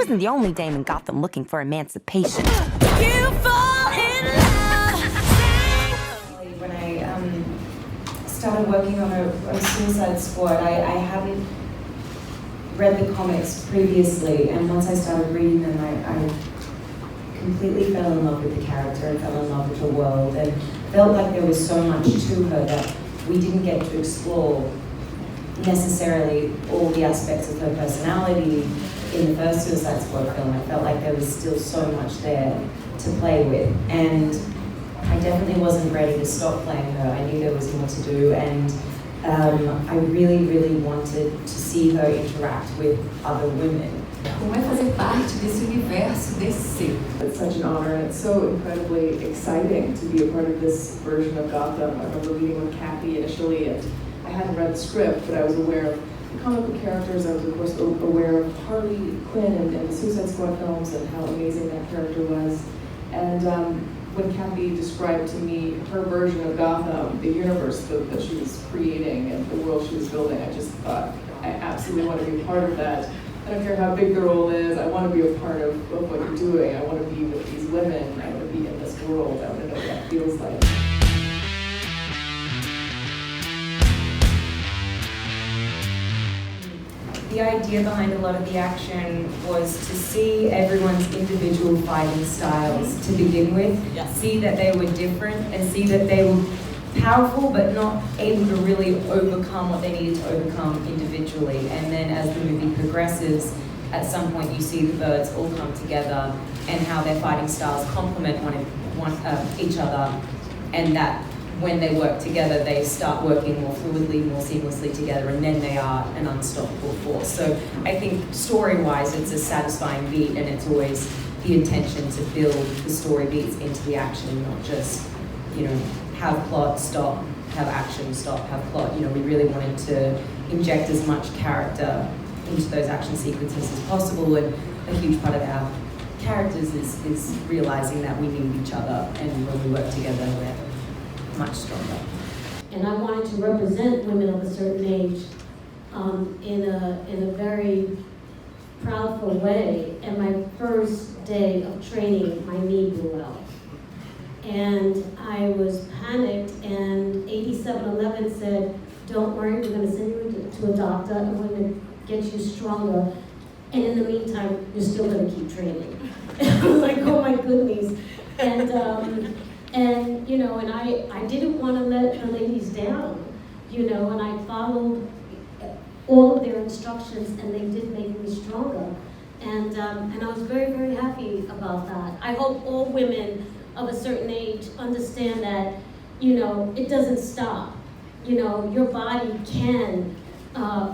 wasn't the only dame in Gotham looking for emancipation. You fall in love. When I started working on a Suicide Squad, I hadn't read the comics previously, and once I started reading them, I completely fell in love with the character and fell in love with the world, and felt like there was so much to her that we didn't get to explore necessarily all the aspects of her personality in the first Suicide Squad film. I felt like there was still so much there to play with, and I definitely wasn't ready to stop playing her. I knew there was more to do, and I really, really wanted to see her interact with other women. Como é fazer parte desse universo DC? It's such an honor, and it's so incredibly exciting to be a part of this version of Gotham. I remember meeting with Kathy initially, and I hadn't read the script, but I was aware of the comic book characters. I was, of course, aware of Harley Quinn and the Suicide Squad films and how amazing that character was. And when Kathy described to me her version of Gotham, the universe that she was creating and the world she was building, I just thought, I absolutely want to be a part of that. I don't care how big the role is, I want to be a part of what you're doing. I want to be with these women, I want to be in this world, I want to know what that feels like. The idea behind a lot of the action was to see everyone's individual fighting styles to begin with, see that they were different, and see that they were powerful but not able to really overcome what they needed to overcome individually. And then as the movie progresses, at some point you see the birds all come together and how their fighting styles complement each other, and that when they work together, they start working more fluidly, more seamlessly together, and then they are an unstoppable force. So I think story-wise, it's a satisfying beat, and it's always the intention to build the story beats into the action, not just, have plot, stop, have action, stop, have plot. We really wanted to inject as much character into those action sequences as possible, and a huge part of our characters is realizing that we need each other, and when we work together, we're much stronger. And I wanted to represent women of a certain age in a very proudful way. And my first day of training, my knee blew out. And I was panicked, and 8711 said, "Don't worry, we're going to send you to a doctor, and we're going to get you stronger. And in the meantime, you're still going to keep training." I was like, oh my goodness. And I didn't want to let the ladies down, and I followed all of their instructions, and they did make me stronger. And I was very, very happy about that. I hope all women of a certain age understand that, it doesn't stop. Your body can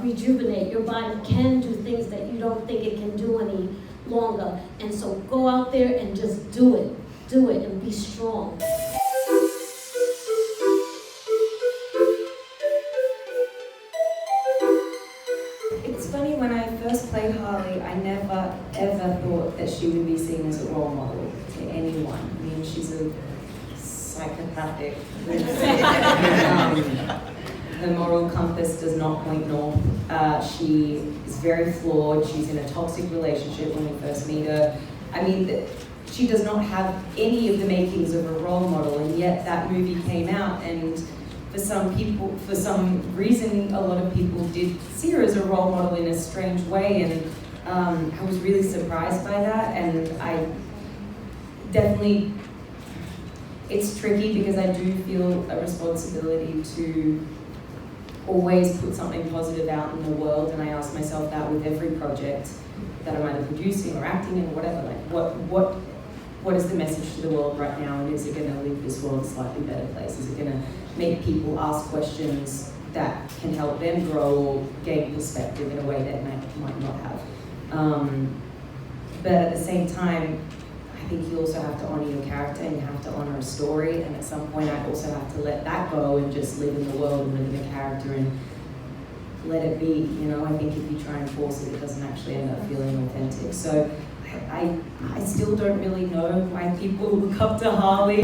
rejuvenate. Your body can do things that you don't think it can do any longer. And so go out there and just do it. Do it and be strong. It's funny, when I first played Harley, I never ever thought that she would be seen as a role model to anyone. I mean, she's a psychopathic. Her moral compass does not point north. She is very flawed. She's in a toxic relationship when we first meet her. I mean, she does not have any of the makings of a role model, and yet that movie came out, and for some reason, a lot of people did see her as a role model in a strange way, and I was really surprised by that. And I definitely, it's tricky because I do feel a responsibility to always put something positive out in the world, and I ask myself that with every project that I'm either producing or acting in or whatever. Like, what is the message to the world right now, and is it going to leave this world a slightly better place? Is it going to make people ask questions that can help them grow or gain perspective in a way that might not have? But at the same time, I think you also have to honor your character, and you have to honor a story, and at some point I also have to let that go and just live in the world and live in the character and let it be. I think if you try and force it, it doesn't actually end up feeling authentic. So I still don't really know why people look up to Harley.